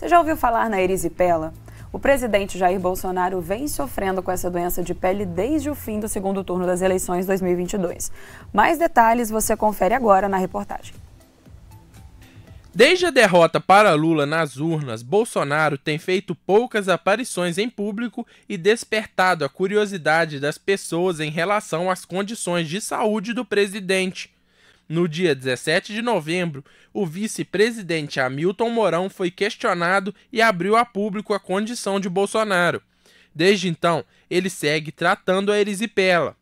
Você já ouviu falar na erisipela? O presidente Jair Bolsonaro vem sofrendo com essa doença de pele desde o fim do segundo turno das eleições 2022. Mais detalhes você confere agora na reportagem. Desde a derrota para Lula nas urnas, Bolsonaro tem feito poucas aparições em público e despertado a curiosidade das pessoas em relação às condições de saúde do presidente. No dia 17 de novembro, o vice-presidente Hamilton Mourão foi questionado e abriu a público a condição de Bolsonaro. Desde então, ele segue tratando a erisipela.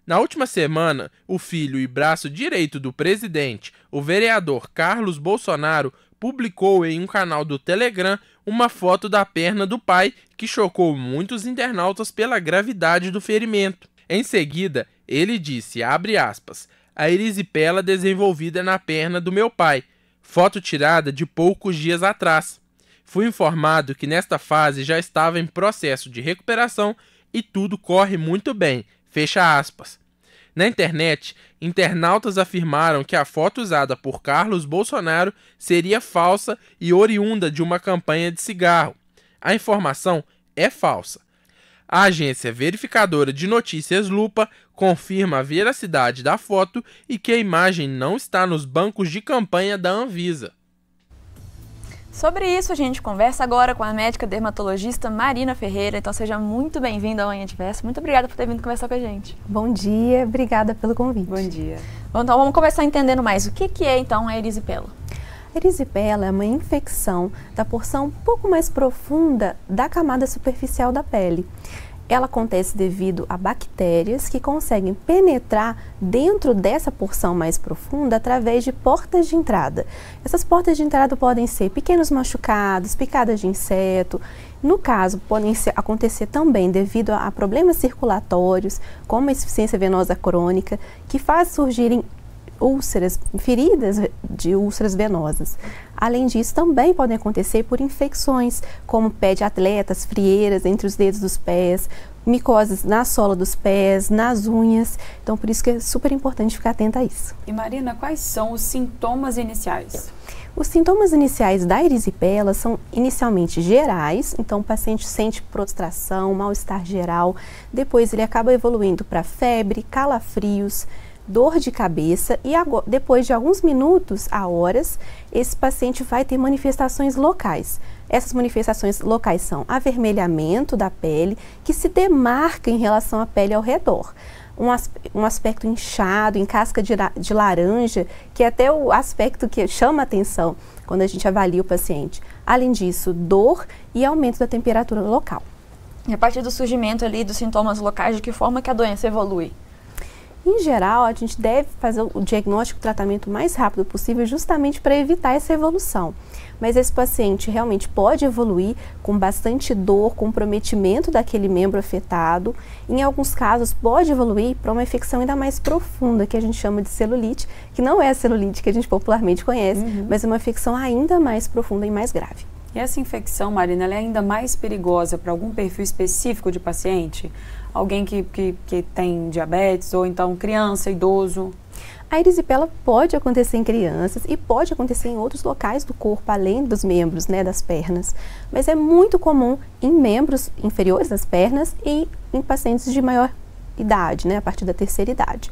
Na última semana, o filho e braço direito do presidente, o vereador Carlos Bolsonaro, publicou em um canal do Telegram uma foto da perna do pai que chocou muitos internautas pela gravidade do ferimento. Em seguida, ele disse, abre aspas, a erisipela desenvolvida na perna do meu pai, foto tirada de poucos dias atrás. Fui informado que nesta fase já estava em processo de recuperação e tudo corre muito bem, fecha aspas. Na internet, internautas afirmaram que a foto usada por Carlos Bolsonaro seria falsa e oriunda de uma campanha de cigarro. A informação é falsa. A agência verificadora de notícias Lupa confirma a veracidade da foto e que a imagem não está nos bancos de campanha da Anvisa. Sobre isso, a gente conversa agora com a médica dermatologista Marina Ferreira. Então, seja muito bem-vinda ao Unha Diversa. Muito obrigada por ter vindo conversar com a gente. Bom dia, obrigada pelo convite. Bom dia. Então, vamos começar entendendo mais. O que é, então, a erisipela? A erisipela é uma infecção da porção um pouco mais profunda da camada superficial da pele. Ela acontece devido a bactérias que conseguem penetrar dentro dessa porção mais profunda através de portas de entrada. Essas portas de entrada podem ser pequenos machucados, picadas de inseto. No caso, podem acontecer também devido a problemas circulatórios, como a insuficiência venosa crônica, que faz surgirem úlceras, feridas de úlceras venosas. Além disso, também podem acontecer por infecções, como pé de atletas, frieiras entre os dedos dos pés, micoses na sola dos pés, nas unhas. Então, por isso que é super importante ficar atenta a isso. E Marina, quais são os sintomas iniciais? Os sintomas iniciais da erisipela são inicialmente gerais, então o paciente sente prostração, mal-estar geral, depois ele acaba evoluindo para febre, calafrios, dor de cabeça e depois de alguns minutos a horas, esse paciente vai ter manifestações locais. Essas manifestações locais são avermelhamento da pele, que se demarca em relação à pele ao redor. Um aspecto inchado, em casca de laranja, que é até o aspecto que chama a atenção quando a gente avalia o paciente. Além disso, dor e aumento da temperatura local. E a partir do surgimento ali dos sintomas locais, de que forma que a doença evolui? Em geral, a gente deve fazer o diagnóstico e tratamento o mais rápido possível justamente para evitar essa evolução. Mas esse paciente realmente pode evoluir com bastante dor, comprometimento daquele membro afetado. Em alguns casos, pode evoluir para uma infecção ainda mais profunda, que a gente chama de celulite, que não é a celulite que a gente popularmente conhece, mas é uma infecção ainda mais profunda e mais grave. E essa infecção, Marina, ela é ainda mais perigosa para algum perfil específico de paciente? Alguém que tem diabetes ou então criança, idoso? A erisipela pode acontecer em crianças e pode acontecer em outros locais do corpo, além dos membros, das pernas. Mas é muito comum em membros inferiores das pernas e em pacientes de maior idade, a partir da terceira idade.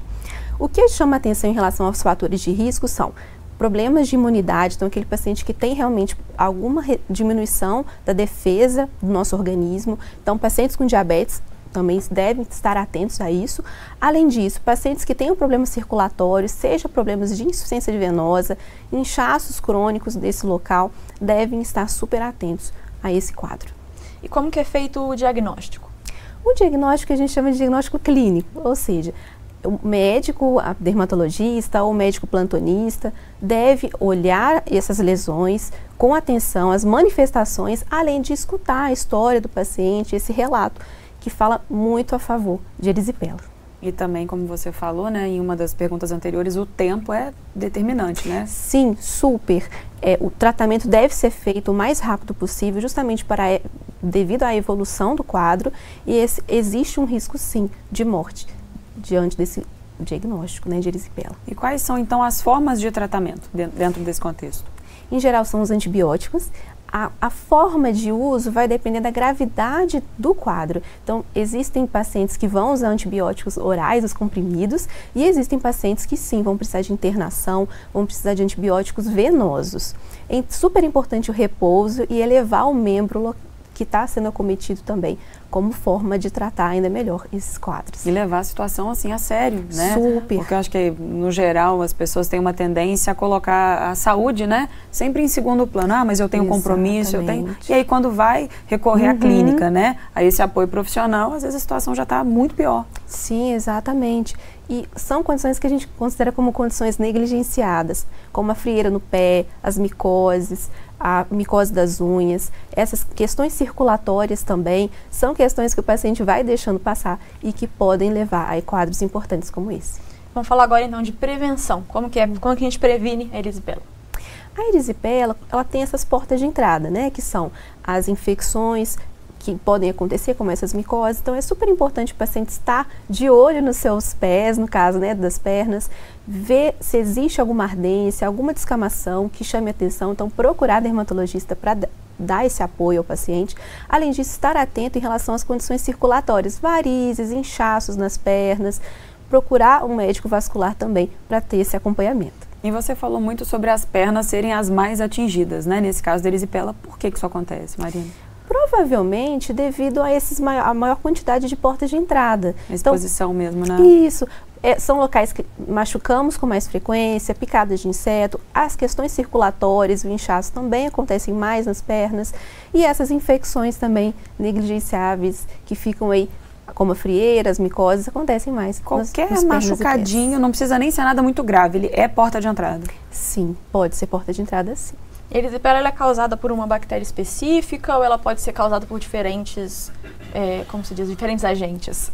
O que chama atenção em relação aos fatores de risco são problemas de imunidade, então aquele paciente que tem realmente alguma diminuição da defesa do nosso organismo. Então, pacientes com diabetes também devem estar atentos a isso. Além disso, pacientes que tenham problemas circulatórios, seja problemas de insuficiência venosa, inchaços crônicos desse local, devem estar super atentos a esse quadro. E como que é feito o diagnóstico? O diagnóstico a gente chama de diagnóstico clínico, ou seja, o médico, a dermatologista ou o médico plantonista deve olhar essas lesões com atenção, as manifestações, além de escutar a história do paciente, esse relato, que fala muito a favor de erisipela. E também, como você falou, em uma das perguntas anteriores, o tempo é determinante, né? Sim, super. O tratamento deve ser feito o mais rápido possível, justamente devido à evolução do quadro, e existe um risco, sim, de morte diante desse diagnóstico, de erisipela. E quais são, então, as formas de tratamento dentro desse contexto? Em geral, são os antibióticos. A forma de uso vai depender da gravidade do quadro. Então, existem pacientes que vão usar antibióticos orais, os comprimidos, e existem pacientes que sim, vão precisar de internação, vão precisar de antibióticos venosos. É super importante o repouso e elevar o membro que está sendo acometido também, como forma de tratar ainda melhor esses quadros. E levar a situação assim a sério, né? Super. Porque eu acho que, no geral, as pessoas têm uma tendência a colocar a saúde, né? Sempre em segundo plano. Ah, mas eu tenho um compromisso, eu tenho... E aí, quando vai recorrer à clínica, né? A esse apoio profissional, às vezes a situação já está muito pior. Sim, exatamente. E são condições que a gente considera como condições negligenciadas, como a frieira no pé, as micoses, a micose das unhas, essas questões circulatórias também, são questões que o paciente vai deixando passar e que podem levar a quadros importantes como esse. Vamos falar agora então de prevenção. Como que a gente previne a erisipela? A erisipela, ela tem essas portas de entrada, né, que são as infecções que podem acontecer, como essas micoses. Então, é super importante o paciente estar de olho nos seus pés, no caso, né, das pernas, ver se existe alguma ardência, alguma descamação que chame atenção. Então, procurar dermatologista para dar esse apoio ao paciente. Além disso, estar atento em relação às condições circulatórias, varizes, inchaços nas pernas, procurar um médico vascular também para ter esse acompanhamento. E você falou muito sobre as pernas serem as mais atingidas, né? Nesse caso da erisipela, por que isso acontece, Marina? Provavelmente devido a a maior quantidade de portas de entrada. A exposição então, mesmo, né? Isso. São locais que machucamos com mais frequência, picadas de inseto, as questões circulatórias, o inchaço também acontecem mais nas pernas e essas infecções também negligenciáveis que ficam aí, como a frieira, as micoses, acontecem mais. Qualquer machucadinho, não precisa nem ser nada muito grave, ele é porta de entrada? Sim, pode ser porta de entrada, sim. A erisipela ela é causada por uma bactéria específica ou ela pode ser causada por diferentes, como se diz, diferentes agentes?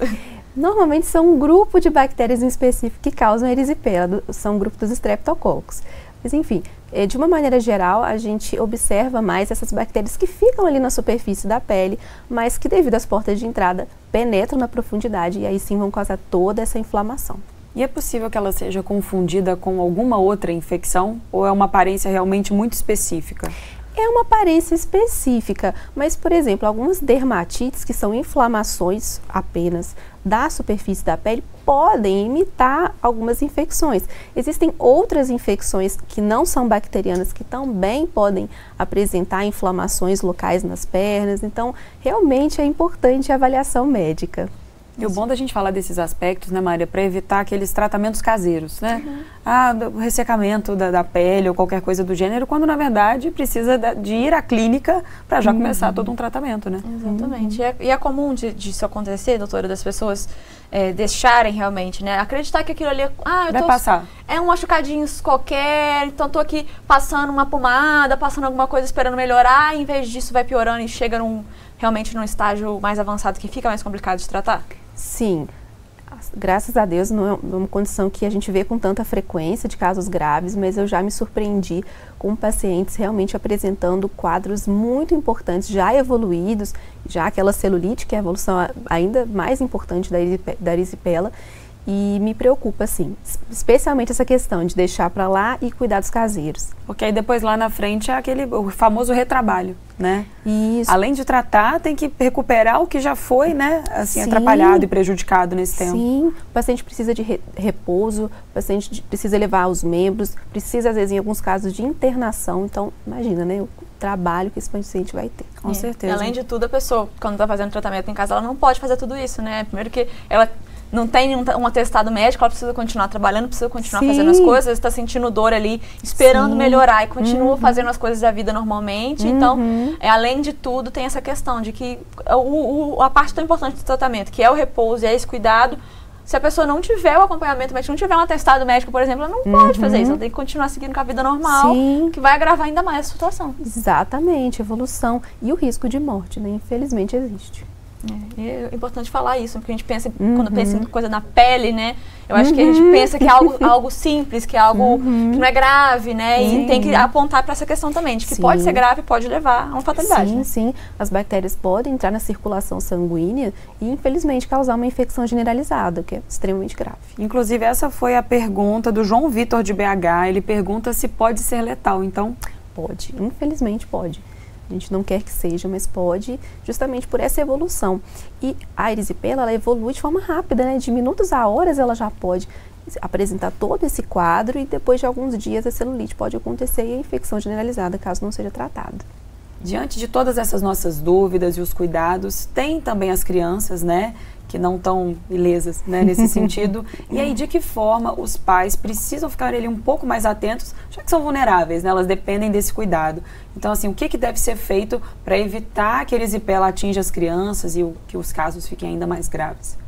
Normalmente são um grupo de bactérias em específico que causam a erisipela, são um grupo dos streptococcus. Mas enfim, de uma maneira geral, a gente observa mais essas bactérias que ficam ali na superfície da pele, mas que devido às portas de entrada penetram na profundidade e aí sim vão causar toda essa inflamação. E é possível que ela seja confundida com alguma outra infecção ou é uma aparência realmente muito específica? É uma aparência específica, mas, por exemplo, algumas dermatites, que são inflamações apenas da superfície da pele, podem imitar algumas infecções. Existem outras infecções que não são bacterianas, que também podem apresentar inflamações locais nas pernas, então, realmente é importante a avaliação médica. E o bom da gente falar desses aspectos, né, Maria, para evitar aqueles tratamentos caseiros, né? O ressecamento da pele ou qualquer coisa do gênero, quando na verdade precisa de ir à clínica para já começar todo um tratamento, né? Exatamente. E é comum disso acontecer, doutora, das pessoas deixarem realmente, né? Acreditar que aquilo ali vai passar. É um machucadinho qualquer, então tô aqui passando uma pomada, passando alguma coisa esperando melhorar, e em vez disso vai piorando e chega realmente num estágio mais avançado que fica mais complicado de tratar? Sim, graças a Deus não é uma condição que a gente vê com tanta frequência de casos graves, mas eu já me surpreendi com pacientes realmente apresentando quadros muito importantes, já evoluídos, já aquela celulite, que é a evolução ainda mais importante da erisipela, e me preocupa, assim, especialmente essa questão de deixar para lá e cuidados caseiros. Porque aí depois lá na frente é o famoso retrabalho, né? Isso. Além de tratar, tem que recuperar o que já foi, né, assim, atrapalhado e prejudicado nesse tempo. Sim, o paciente precisa de repouso, o paciente precisa elevar os membros, precisa, às vezes, em alguns casos, de internação. Então, imagina, né, o trabalho que esse paciente vai ter. Com certeza. E além de tudo, a pessoa, quando está fazendo tratamento em casa, ela não pode fazer tudo isso, né? Primeiro que ela não tem um atestado médico, ela precisa continuar trabalhando, precisa continuar fazendo as coisas, está sentindo dor ali, esperando melhorar e continua fazendo as coisas da vida normalmente. Então, além de tudo, tem essa questão de que a parte tão importante do tratamento, que é o repouso e é esse cuidado, se a pessoa não tiver o acompanhamento médico, não tiver um atestado médico, por exemplo, ela não pode fazer isso, ela tem que continuar seguindo com a vida normal, que vai agravar ainda mais a situação. Exatamente, evolução e o risco de morte, né? Infelizmente existe. É importante falar isso, porque a gente pensa, quando pensa em coisa na pele, né? Eu acho que a gente pensa que é algo simples, que é algo que não é grave, né? E tem que apontar para essa questão também, de que pode ser grave e pode levar a uma fatalidade. Sim, né? sim. As bactérias podem entrar na circulação sanguínea e, infelizmente, causar uma infecção generalizada, o que é extremamente grave. Inclusive, essa foi a pergunta do João Vitor de BH. Ele pergunta se pode ser letal, então... Pode, infelizmente pode. A gente não quer que seja, mas pode, justamente por essa evolução. E a erisipela, ela evolui de forma rápida, né? De minutos a horas ela já pode apresentar todo esse quadro e depois de alguns dias a celulite pode acontecer e a infecção generalizada, caso não seja tratada. Diante de todas essas nossas dúvidas e os cuidados, tem também as crianças, né, que não estão ilesas, né, nesse sentido. E aí, de que forma os pais precisam ficar ali um pouco mais atentos, já que são vulneráveis, né, elas dependem desse cuidado. Então, assim, o que deve ser feito para evitar que a erisipela atinja as crianças e que os casos fiquem ainda mais graves?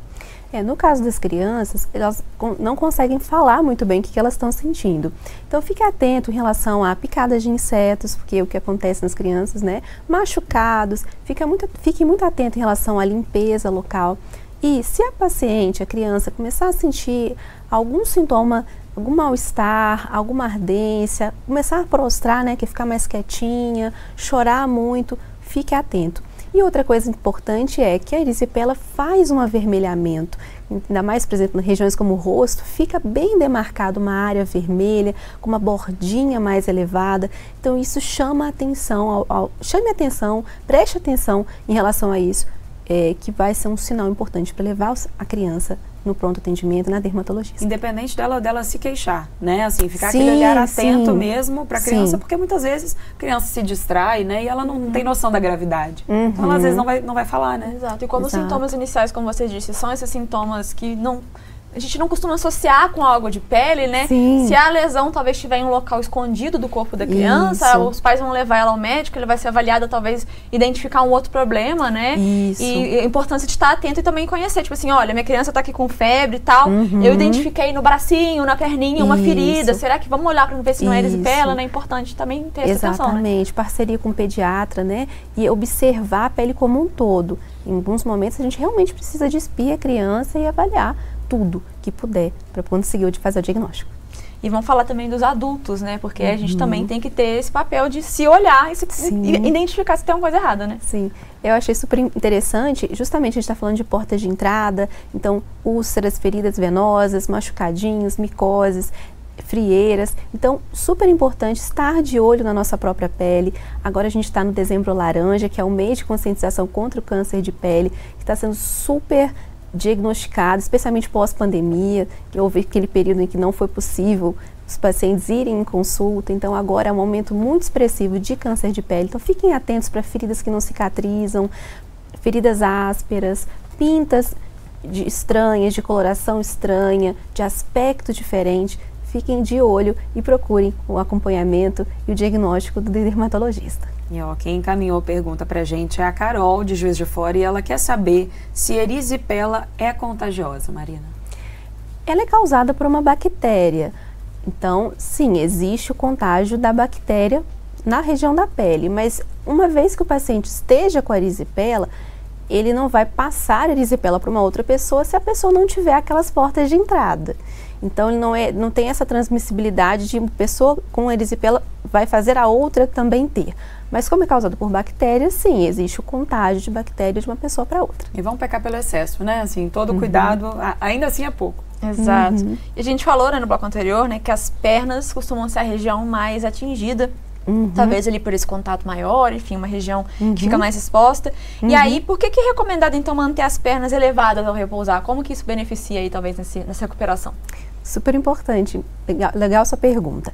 No caso das crianças, elas não conseguem falar muito bem o que elas estão sentindo. Então, fique atento em relação a picadas de insetos, porque é o que acontece nas crianças, né? Machucados, fique muito atento em relação à limpeza local. E se a paciente, a criança, começar a sentir algum sintoma, algum mal-estar, alguma ardência, começar a prostrar, né, que ficar mais quietinha, chorar muito, fique atento. E outra coisa importante é que a erisipela faz um avermelhamento, ainda mais, por exemplo, em regiões como o rosto, fica bem demarcado uma área vermelha, com uma bordinha mais elevada. Então isso chama a atenção, chame a atenção, preste atenção em relação a isso, que vai ser um sinal importante para levar a criança no pronto atendimento, na dermatologista. Independente dela se queixar, né? Assim, ficar aquele olhar atento mesmo para a criança, porque muitas vezes a criança se distrai, né? E ela não tem noção da gravidade. Então, ela, às vezes, não vai falar, né? Exato. E como os sintomas iniciais, como você disse, são esses sintomas que a gente não costuma associar com algo de pele, né? Sim. Se a lesão talvez estiver em um local escondido do corpo da criança, os pais vão levar ela ao médico, ele vai ser avaliado, talvez identificar um outro problema, né? Isso. E a importância de estar atento e também conhecer, tipo assim, olha, minha criança tá aqui com febre e tal, eu identifiquei no bracinho, na perninha, uma ferida, será que vamos olhar para ver se não é erisipela, né? É importante também ter essa atenção, né? Exatamente, parceria com o pediatra, né? E observar a pele como um todo. Em alguns momentos a gente realmente precisa despir a criança e avaliar tudo que puder para conseguir fazer o diagnóstico. E vamos falar também dos adultos, né? Porque a gente também tem que ter esse papel de se olhar e identificar se tem alguma coisa errada, né? Sim, eu achei super interessante, justamente a gente está falando de portas de entrada, então úlceras, feridas venosas, machucadinhos, micoses, frieiras. Então, super importante estar de olho na nossa própria pele. Agora a gente está no Dezembro Laranja, que é o mês de conscientização contra o câncer de pele, que está sendo super diagnosticado, especialmente pós-pandemia, que houve aquele período em que não foi possível os pacientes irem em consulta. Então agora é um momento muito expressivo de câncer de pele. Então fiquem atentos para feridas que não cicatrizam, feridas ásperas, pintas estranhas, de coloração estranha, de aspecto diferente. Fiquem de olho e procurem o acompanhamento e o diagnóstico do dermatologista. E quem encaminhou a pergunta pra gente é a Carol, de Juiz de Fora, e ela quer saber se erisipela é contagiosa, Marina. Ela é causada por uma bactéria. Então, sim, existe o contágio da bactéria na região da pele, mas uma vez que o paciente esteja com a erisipela, ele não vai passar a erisipela para uma outra pessoa se a pessoa não tiver aquelas portas de entrada. Então, ele não tem essa transmissibilidade de uma pessoa com erisipela vai fazer a outra também ter. Mas como é causado por bactérias, sim, existe o contágio de bactérias de uma pessoa para outra. E vamos pecar pelo excesso, né? Assim, todo cuidado, ainda assim é pouco. Exato. E a gente falou, né, no bloco anterior, né, que as pernas costumam ser a região mais atingida. Talvez ali por esse contato maior, enfim, uma região que fica mais exposta. E aí, por que é recomendado, então, manter as pernas elevadas ao repousar? Como que isso beneficia aí, talvez, nessa recuperação? Super importante, legal sua pergunta.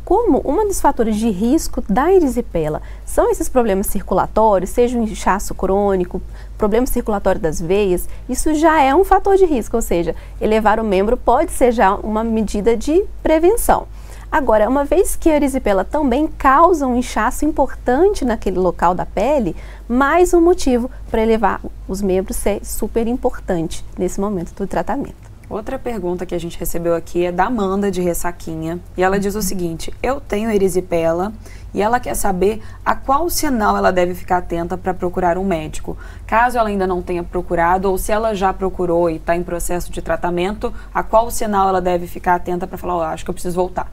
Como um dos fatores de risco da erisipela são esses problemas circulatórios, seja um inchaço crônico, problema circulatório das veias, isso já é um fator de risco, ou seja, elevar o membro pode ser já uma medida de prevenção. Agora, uma vez que a erisipela também causa um inchaço importante naquele local da pele, mais um motivo para elevar os membros ser super importante nesse momento do tratamento. Outra pergunta que a gente recebeu aqui é da Amanda, de Ressaquinha, e ela diz o seguinte: eu tenho erisipela e ela quer saber a qual sinal ela deve ficar atenta para procurar um médico. Caso ela ainda não tenha procurado, ou se ela já procurou e está em processo de tratamento, a qual sinal ela deve ficar atenta para falar, acho que eu preciso voltar?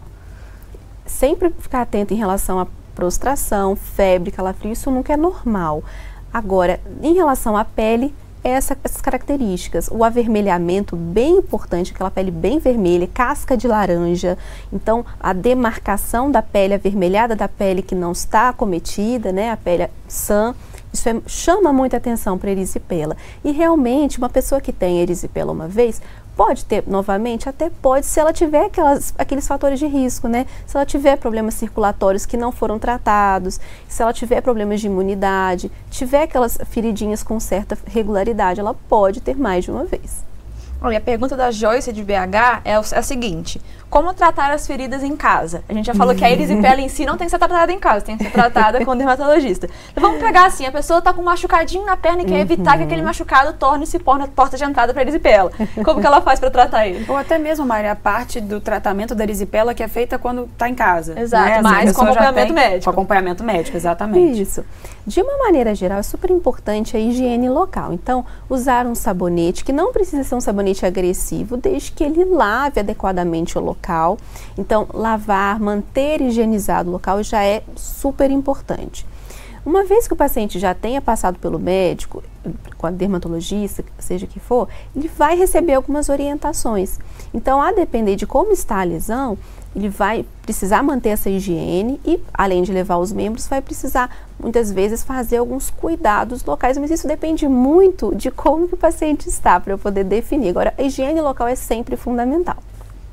Sempre ficar atento em relação à prostração, febre, calafrio, isso nunca é normal. Agora, em relação à pele, essas características. O avermelhamento bem importante, aquela pele bem vermelha, casca de laranja. Então, a demarcação da pele avermelhada da pele que não está acometida, né, a pele sã, isso chama muita atenção para a erisipela. E realmente, uma pessoa que tem erisipela uma vez, pode ter novamente, até pode, se ela tiver aqueles fatores de risco, né? Se ela tiver problemas circulatórios que não foram tratados, se ela tiver problemas de imunidade, tiver aquelas feridinhas com certa regularidade, ela pode ter mais de uma vez. Olha, a pergunta da Joyce de BH é a seguinte: como tratar as feridas em casa? A gente já falou que a erisipela em si não tem que ser tratada em casa, tem que ser tratada com o dermatologista. Então vamos pegar assim, a pessoa está com um machucadinho na perna e quer evitar que aquele machucado torne-se porta de entrada para a erisipela. Como que ela faz para tratar ele? Ou até mesmo, Maria, a parte do tratamento da erisipela que é feita quando está em casa. Exato, né? mas com acompanhamento médico. Com acompanhamento médico, exatamente. Isso. De uma maneira geral, é super importante a higiene local. Então, usar um sabonete, que não precisa ser um sabonete agressivo, desde que ele lave adequadamente o local. Então, lavar, manter higienizado o local já é super importante. Uma vez que o paciente já tenha passado pelo médico, com a dermatologista, seja que for, ele vai receber algumas orientações. Então, a depender de como está a lesão, ele vai precisar manter essa higiene e, além de levar os membros, vai precisar, muitas vezes, fazer alguns cuidados locais, mas isso depende muito de como que o paciente está, para eu poder definir. Agora, a higiene local é sempre fundamental.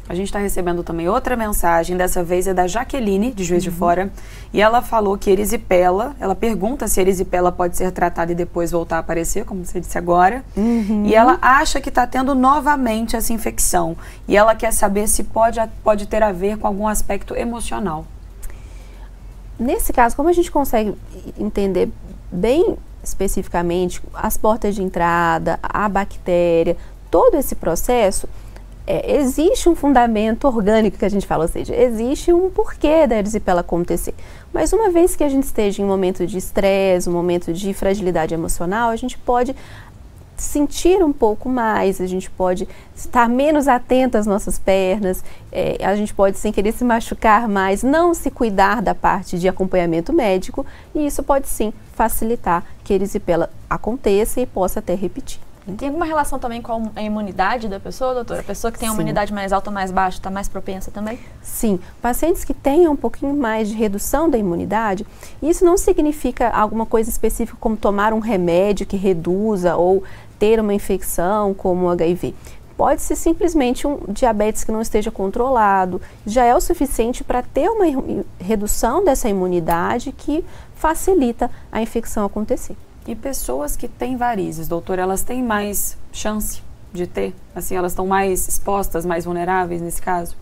A gente está recebendo também outra mensagem, dessa vez é da Jaqueline, de Juiz de Fora, e ela falou que erisipela, ela pergunta se erisipela pode ser tratada e depois voltar a aparecer, como você disse agora, e ela acha que está tendo novamente essa infecção, e ela quer saber se pode ter a ver com algum aspecto emocional. Nesse caso, como a gente consegue entender bem especificamente as portas de entrada, a bactéria, todo esse processo, existe um fundamento orgânico que a gente fala, ou seja, existe um porquê da erisipela acontecer. Mas uma vez que a gente esteja em um momento de estresse, um momento de fragilidade emocional, a gente pode sentir um pouco mais, a gente pode estar menos atento às nossas pernas, a gente pode sem querer se machucar mais, não se cuidar da parte de acompanhamento médico, e isso pode sim facilitar que a erisipela aconteça e possa até repetir. Tem alguma relação também com a imunidade da pessoa, doutora? A pessoa que tem a imunidade mais alta ou mais baixa está mais propensa também? Sim. Pacientes que tenham um pouquinho mais de redução da imunidade, isso não significa alguma coisa específica como tomar um remédio que reduza ou ter uma infecção como o HIV. Pode ser simplesmente um diabetes que não esteja controlado, já é o suficiente para ter uma redução dessa imunidade que facilita a infecção acontecer. E pessoas que têm varizes, doutor, elas têm mais chance de ter? Assim, elas estão mais expostas, mais vulneráveis nesse caso?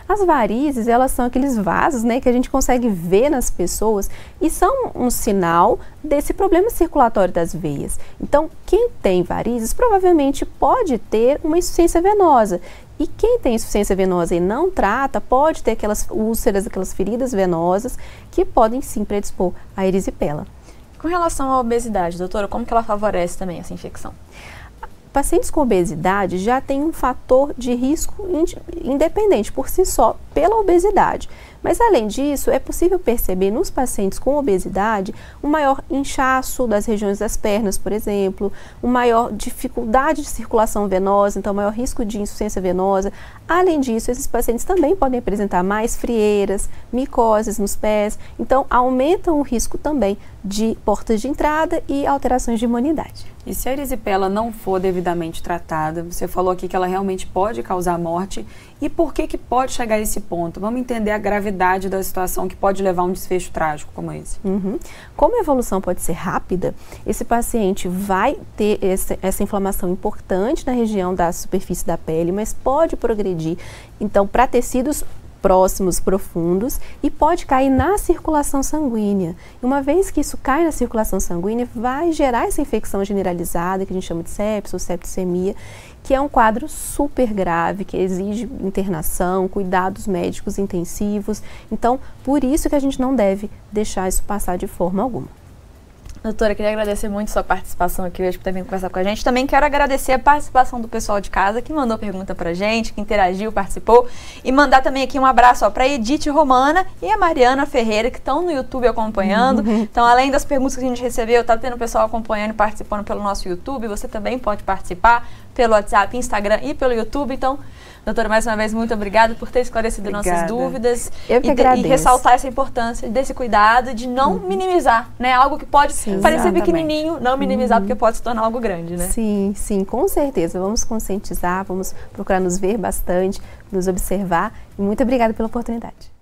As varizes, elas são aqueles vasos, né, que a gente consegue ver nas pessoas e são um sinal desse problema circulatório das veias. Então, quem tem varizes provavelmente pode ter uma insuficiência venosa. E quem tem insuficiência venosa e não trata, pode ter aquelas úlceras, aquelas feridas venosas que podem sim predispor à erisipela. Com relação à obesidade, doutora, como que ela favorece também essa infecção? Pacientes com obesidade já têm um fator de risco independente por si só pela obesidade. Mas além disso, é possível perceber nos pacientes com obesidade um maior inchaço das regiões das pernas, por exemplo, uma maior dificuldade de circulação venosa, então maior risco de insuficiência venosa. Além disso, esses pacientes também podem apresentar mais frieiras, micoses nos pés, então aumentam o risco também de portas de entrada e alterações de imunidade. E se a erisipela não for devidamente tratada, você falou aqui que ela realmente pode causar morte, e por que pode chegar a esse ponto? Vamos entender a gravidade da situação que pode levar a um desfecho trágico como esse. Como a evolução pode ser rápida, esse paciente vai ter essa inflamação importante na região da superfície da pele, mas pode progredir, então, para tecidos próximos, profundos, e pode cair na circulação sanguínea. E uma vez que isso cai na circulação sanguínea, vai gerar essa infecção generalizada, que a gente chama de sepsis ou septicemia, que é um quadro super grave, que exige internação, cuidados médicos intensivos. Então, por isso que a gente não deve deixar isso passar de forma alguma. Doutora, queria agradecer muito a sua participação aqui hoje por ter vindo conversar com a gente. Também quero agradecer a participação do pessoal de casa que mandou pergunta pra gente, que interagiu, participou. E mandar também aqui um abraço para a Edith Romana e a Mariana Ferreira, que estão no YouTube acompanhando. Então, além das perguntas que a gente recebeu, tá tendo o pessoal acompanhando e participando pelo nosso YouTube. Você também pode participar pelo WhatsApp, Instagram e pelo YouTube. Então, doutora, mais uma vez, muito obrigada por ter esclarecido nossas dúvidas. Eu que agradeço. E ressaltar essa importância desse cuidado de não minimizar, né? Algo que pode parecer pequenininho, não minimizar, porque pode se tornar algo grande, né? Sim, sim, com certeza. Vamos conscientizar, vamos procurar nos ver bastante, nos observar. E muito obrigada pela oportunidade.